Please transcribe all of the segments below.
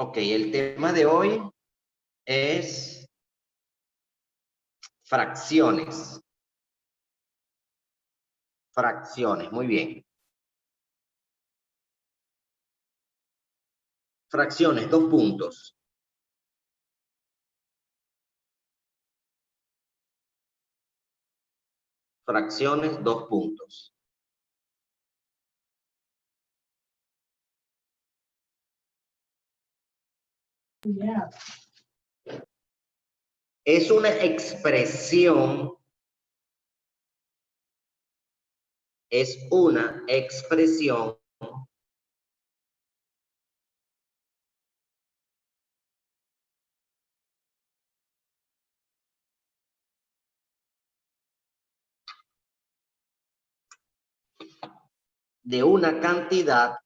Ok, el tema de hoy es fracciones. Fracciones, muy bien. Fracciones, 2 puntos. Fracciones, 2 puntos. Es una expresión. Es una expresión de una cantidad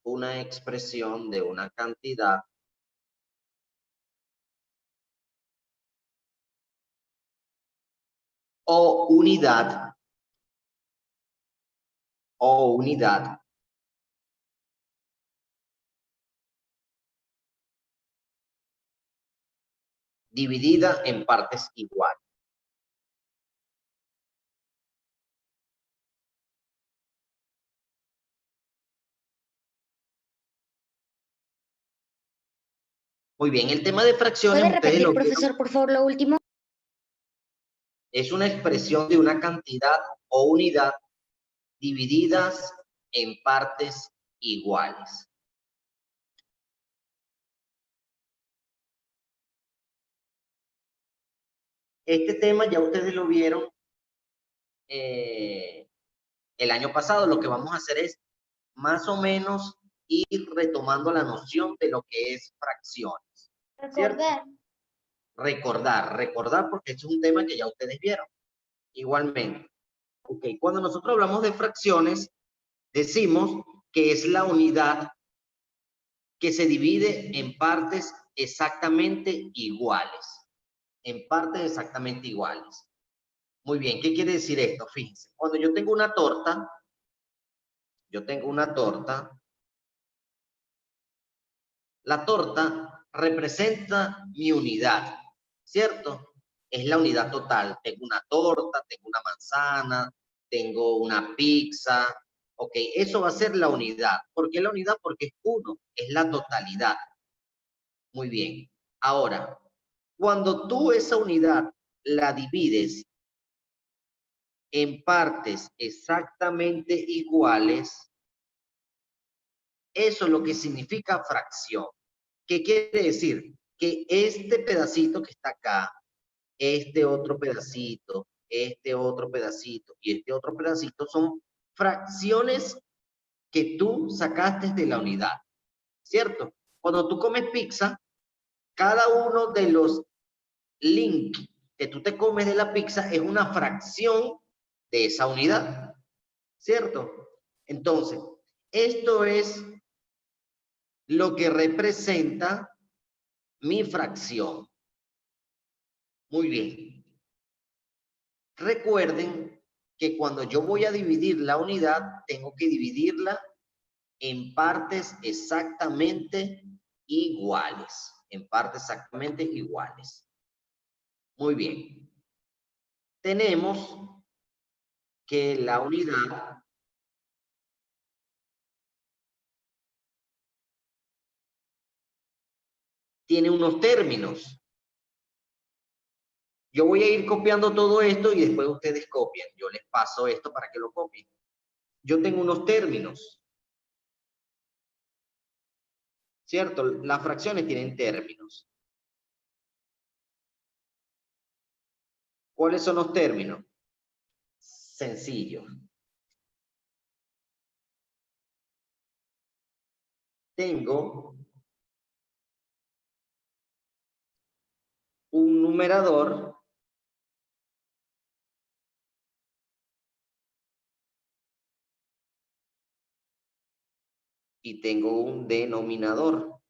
una expresión de una cantidad o unidad dividida en partes iguales. Muy bien, el tema de fracciones, ¿Puede ustedes repetir, lo profesor, vieron, por favor, lo último? es una expresión de una cantidad o unidad divididas en partes iguales. Este tema ya ustedes lo vieron el año pasado. Lo que vamos a hacer es más o menos ir retomando la noción de lo que es fracciones. Recordar. Recordar, porque este es un tema que ya ustedes vieron. Igualmente. Ok, cuando nosotros hablamos de fracciones, decimos que es la unidad que se divide en partes exactamente iguales. En partes exactamente iguales. Muy bien, ¿qué quiere decir esto? Fíjense, cuando yo tengo una torta, la torta representa mi unidad, ¿cierto? Es la unidad total. Tengo una torta, tengo una manzana, tengo una pizza. Ok, eso va a ser la unidad. ¿Por qué la unidad? Porque es uno, es la totalidad. Muy bien. Ahora, cuando tú esa unidad la divides en partes exactamente iguales, eso es lo que significa fracción. ¿Qué quiere decir? Que este pedacito que está acá, este otro pedacito y este otro pedacito son fracciones que tú sacaste de la unidad, ¿cierto? Cuando tú comes pizza, cada uno de los links que tú te comes de la pizza es una fracción de esa unidad, ¿cierto? Entonces, esto es lo que representa mi fracción. Muy bien. Recuerden que cuando yo voy a dividir la unidad, tengo que dividirla en partes exactamente iguales. En partes exactamente iguales. Muy bien. Tenemos que la unidad tiene unos términos. Yo voy a ir copiando todo esto y después ustedes copian. Yo les paso esto para que lo copien. Yo tengo unos términos, ¿cierto? Las fracciones tienen términos. ¿Cuáles son los términos? Sencillo. Tengo un numerador y tengo un denominador.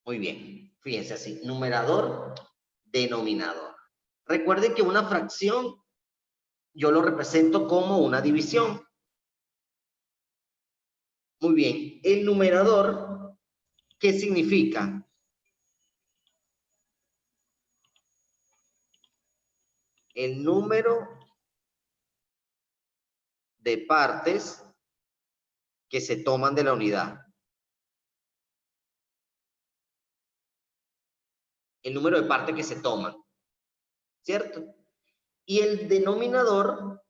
Muy bien. Fíjense así, numerador, denominador. Recuerden que una fracción yo lo represento como una división. Muy bien, el numerador, ¿qué significa? El número de partes que se toman de la unidad. El número de partes que se toman, ¿cierto? Y el denominador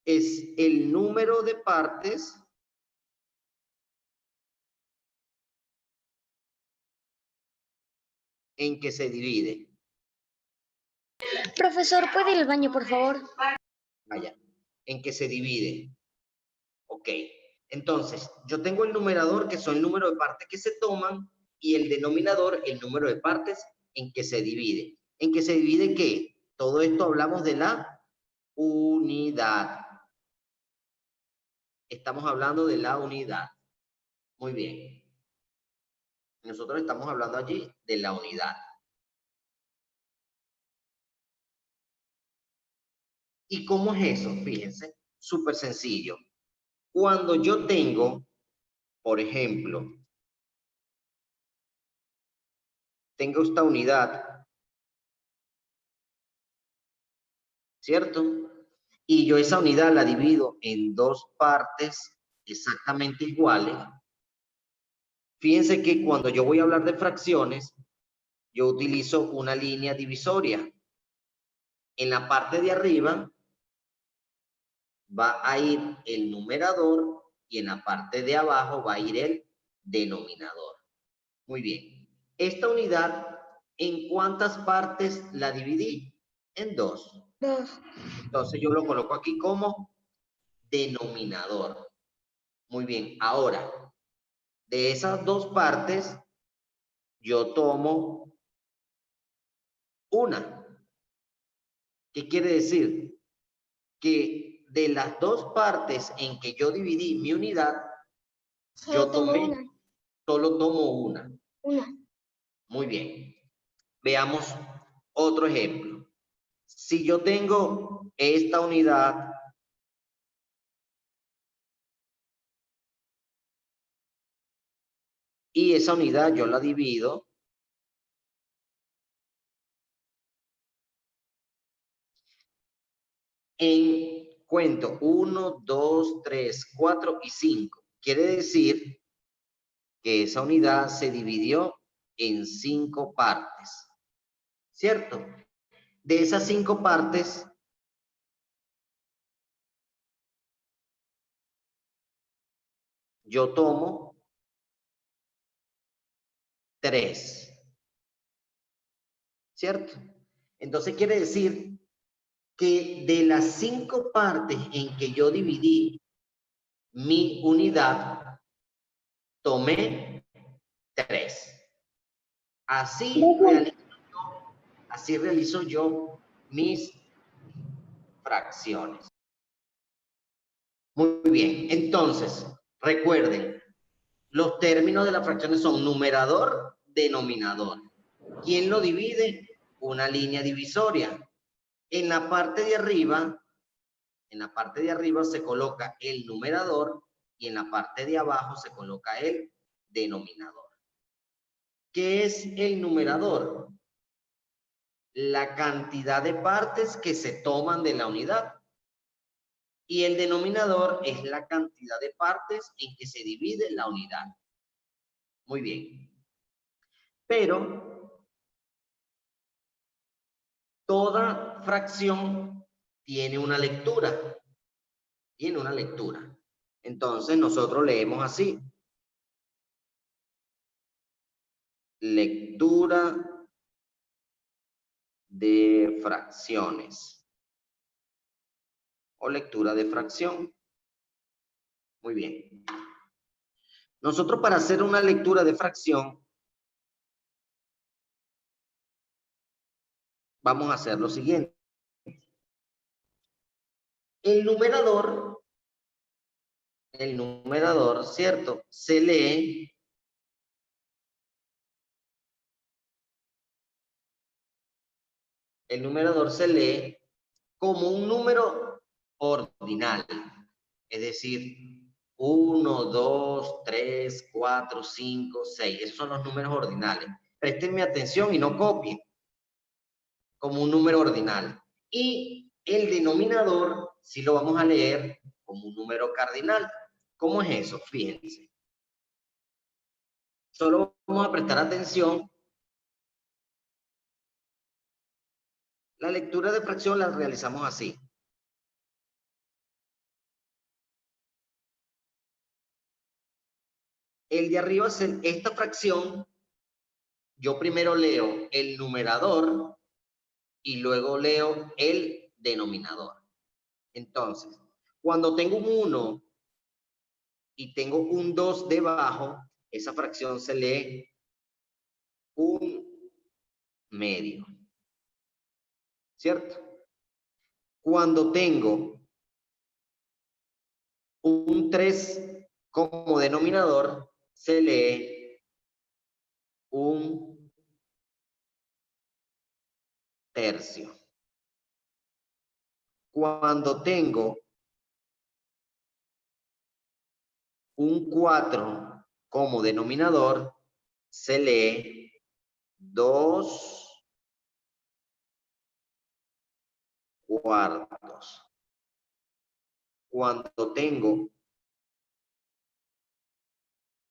es el número de partes en que se divide. Profesor, ¿puede ir al baño, por favor? Vaya, en que se divide. Ok. Entonces, yo tengo el numerador, que son el número de partes que se toman, y el denominador, el número de partes en que se divide. ¿En que se divide qué? Todo esto hablamos de la unidad. Estamos hablando de la unidad. Muy bien. Nosotros estamos hablando allí de la unidad. ¿Y cómo es eso? Fíjense, súper sencillo. Cuando yo tengo, por ejemplo, tengo esta unidad, ¿cierto? Y yo esa unidad la divido en dos partes exactamente iguales. Fíjense que cuando yo voy a hablar de fracciones, yo utilizo una línea divisoria. En la parte de arriba va a ir el numerador y en la parte de abajo va a ir el denominador. Muy bien. Esta unidad, ¿en cuántas partes la dividí? En dos. Entonces yo lo coloco aquí como denominador. Muy bien. Ahora, de esas dos partes, yo tomo una. ¿Qué quiere decir? Que de las dos partes en que yo dividí mi unidad, yo tomé, solo tomo una. Muy bien. Veamos otro ejemplo. Si yo tengo esta unidad y esa unidad yo la divido en, cuento, 1, 2, 3, 4 y 5. Quiere decir que esa unidad se dividió en 5 partes, ¿cierto? De esas 5 partes, yo tomo 3, ¿cierto? Entonces quiere decir que de las 5 partes en que yo dividí mi unidad, tomé 3. Así realizo yo mis fracciones. Muy bien, entonces, recuerden, los términos de las fracciones son numerador, denominador. ¿Quién lo divide? Una línea divisoria. En la parte de arriba se coloca el numerador y en la parte de abajo se coloca el denominador. ¿Qué es el numerador? La cantidad de partes que se toman de la unidad. Y el denominador es la cantidad de partes en que se divide la unidad. Muy bien. Pero toda fracción tiene una lectura. Tiene una lectura. Entonces nosotros leemos así. Lectura de fracciones. O lectura de fracción. Muy bien. Nosotros para hacer una lectura de fracción, vamos a hacer lo siguiente. El numerador, ¿cierto? Se lee el numerador se lee como un número ordinal. Es decir, 1, 2, 3, 4, 5, 6. Esos son los números ordinales. Préstenme atención y no copien. Como un número ordinal. Y el denominador sí lo vamos a leer como un número cardinal. ¿Cómo es eso? Fíjense. Solo vamos a prestar atención. La lectura de fracción la realizamos así. El de arriba es esta fracción. Yo primero leo el numerador y luego leo el denominador. Entonces, cuando tengo un 1 y tengo un 2 debajo, esa fracción se lee un medio. ¿Cierto? Cuando tengo un 3 como denominador, se lee un tercio. Cuando tengo un 4 como denominador, se lee 2 cuartos. Cuando tengo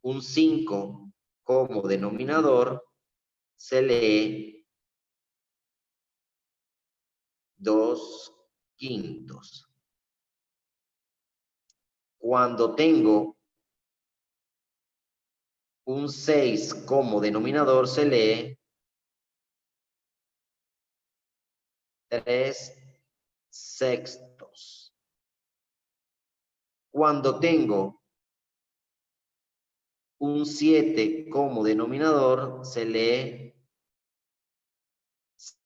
un 5 como denominador, se lee 2 quintos. Cuando tengo un 6 como denominador, se lee 3 sextos. Cuando tengo un 7 como denominador, se lee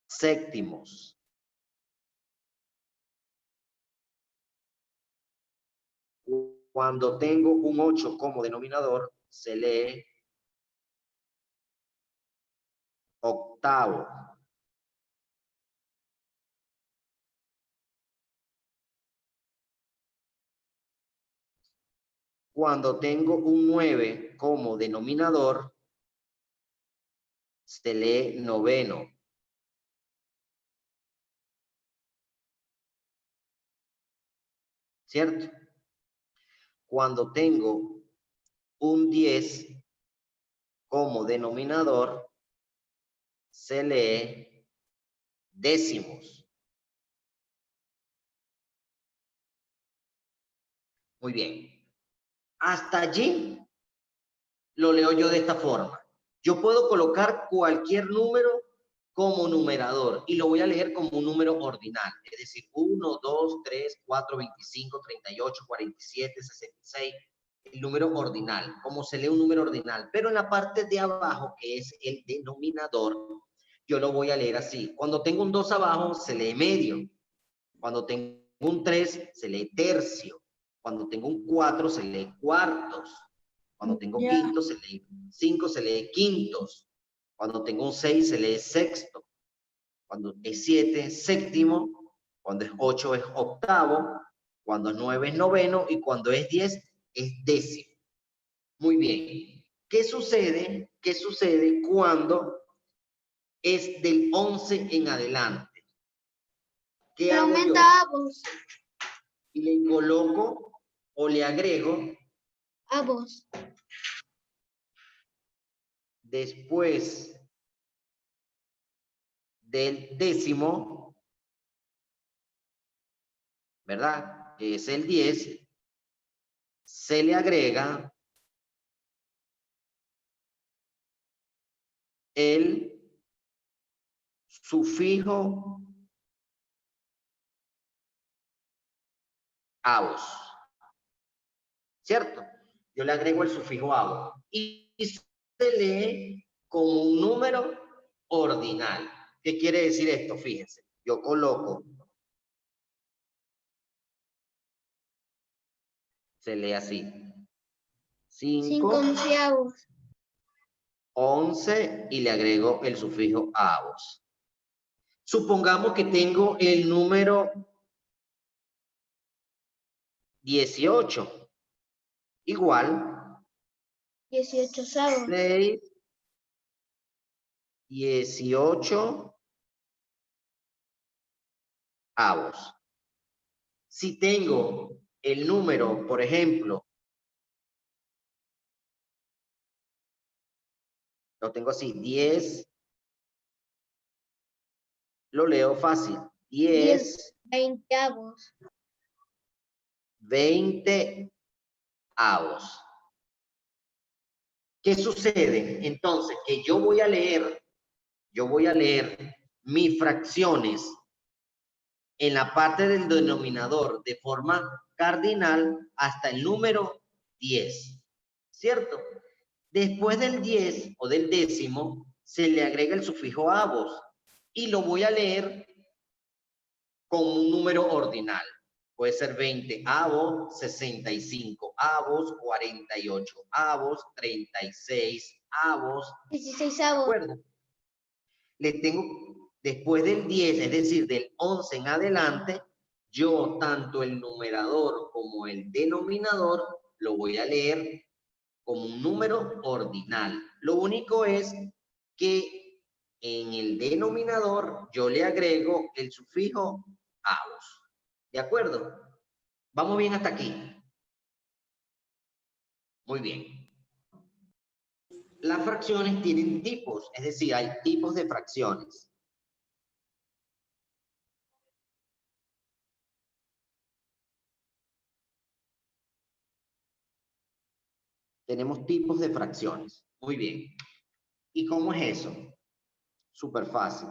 séptimos. Cuando tengo un 8 como denominador, se lee octavo. Cuando tengo un 9 como denominador, se lee noveno. ¿Cierto? Cuando tengo un 10 como denominador, se lee décimos. Muy bien. Hasta allí lo leo yo de esta forma. Yo puedo colocar cualquier número como numerador y lo voy a leer como un número ordinal. Es decir, 1, 2, 3, 4, 25, 38, 47, 66. El número ordinal, como se lee un número ordinal. Pero en la parte de abajo, que es el denominador, yo lo voy a leer así. Cuando tengo un 2 abajo, se lee medio. Cuando tengo un 3, se lee tercio. Cuando tengo un 4, se lee cuartos. Cuando tengo quintos, se lee 5, se lee quintos. Cuando tengo un 6, se lee sexto. Cuando es 7, séptimo. Cuando es 8, es octavo. Cuando es 9, es noveno. Y cuando es 10, es décimo. Muy bien. ¿Qué sucede? ¿Qué sucede cuando es del 11 en adelante? ¿Qué hago yo? Y le coloco o le agrego Avos. Después del décimo, ¿verdad? Que es el 10, se le agrega el sufijo avos, ¿cierto? Yo le agrego el sufijo avos y se lee como un número ordinal. ¿Qué quiere decir esto? Fíjense, yo coloco, se lee así, 5 onceavos. 11 y le agrego el sufijo avos. Supongamos que tengo el número 18. Igual. 18avos. 6, 18 avos. Si tengo el número, por ejemplo, lo tengo así, 10, lo leo fácil, 10, 20avos. 20 avos. ¿Qué sucede? Entonces, que yo voy a leer mis fracciones en la parte del denominador de forma cardinal hasta el número 10, ¿cierto? Después del 10 o del décimo, se le agrega el sufijo avos y lo voy a leer como un número ordinal. Puede ser 20 avos, 65 avos, 48 avos, 36 avos. 16avos. ¿De acuerdo? Le tengo, después del 10, es decir, del 11 en adelante, yo tanto el numerador como el denominador lo voy a leer como un número ordinal. Lo único es que en el denominador yo le agrego el sufijo avos. ¿De acuerdo? ¿Vamos bien hasta aquí? Muy bien. Las fracciones tienen tipos, es decir, hay tipos de fracciones. Tenemos tipos de fracciones. Muy bien. ¿Y cómo es eso? Súper fácil.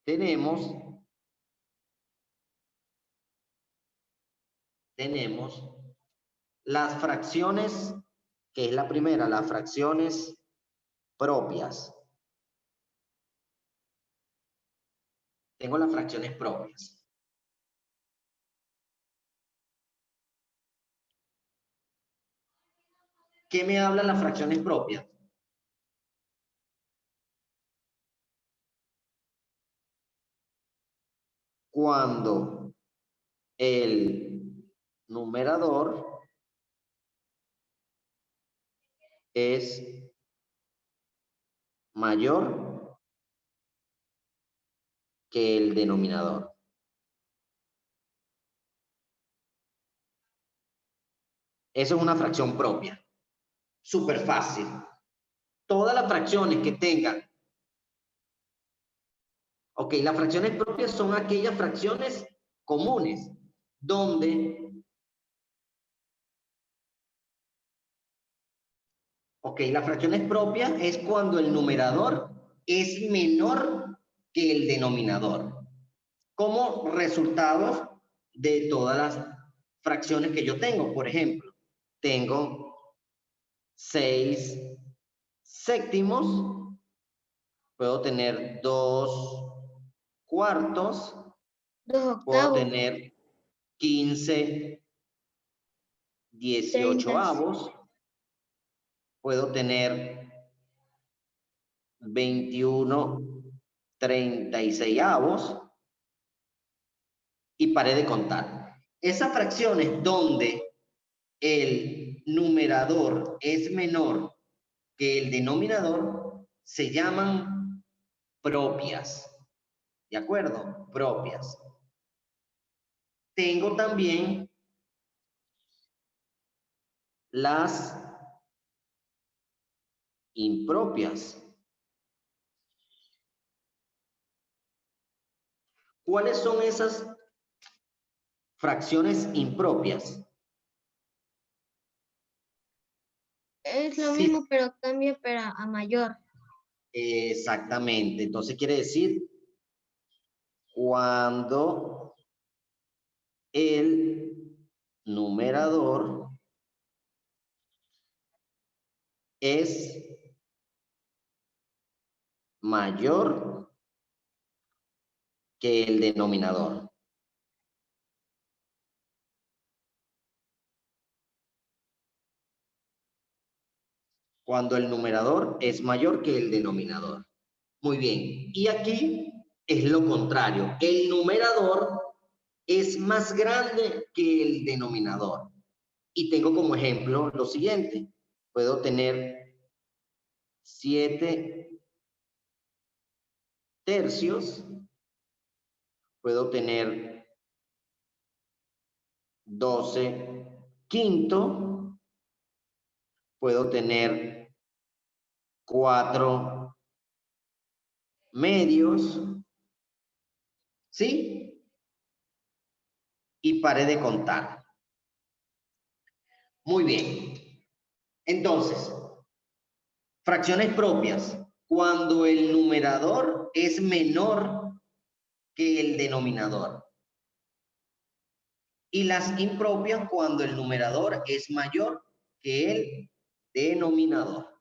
Tenemos las fracciones, que es la primera, las fracciones propias. Tengo las fracciones propias. ¿Qué me hablan las fracciones propias? Cuando el numerador es mayor que el denominador. Eso es una fracción propia. Súper fácil. Todas las fracciones que tengan. Ok, las fracciones propias son aquellas fracciones comunes donde. Ok, las fracciones propias es cuando el numerador es menor que el denominador. Como resultados de todas las fracciones que yo tengo. Por ejemplo, tengo 6 séptimos, puedo tener 2 cuartos, 2 puedo octavos. tener 15 18 30. avos, puedo tener 21 36 avos y paré de contar. Esas fracciones donde el numerador es menor que el denominador se llaman propias. ¿De acuerdo? Propias. Tengo también las impropias. ¿Cuáles son esas fracciones impropias? Es lo Sí, mismo, pero cambia para a mayor. exactamente. Entonces quiere decir cuando el numerador es mayor que el denominador. Cuando el numerador es mayor que el denominador. Muy bien. Y aquí es lo contrario. El numerador es más grande que el denominador. Y tengo como ejemplo lo siguiente. Puedo tener 7 tercios. Puedo tener 12 quinto. Puedo tener 4 medios. ¿Sí? Y pare de contar. Muy bien. Entonces, fracciones propias. Cuando el numerador es menor que el denominador. Y las impropias cuando el numerador es mayor que el denominador.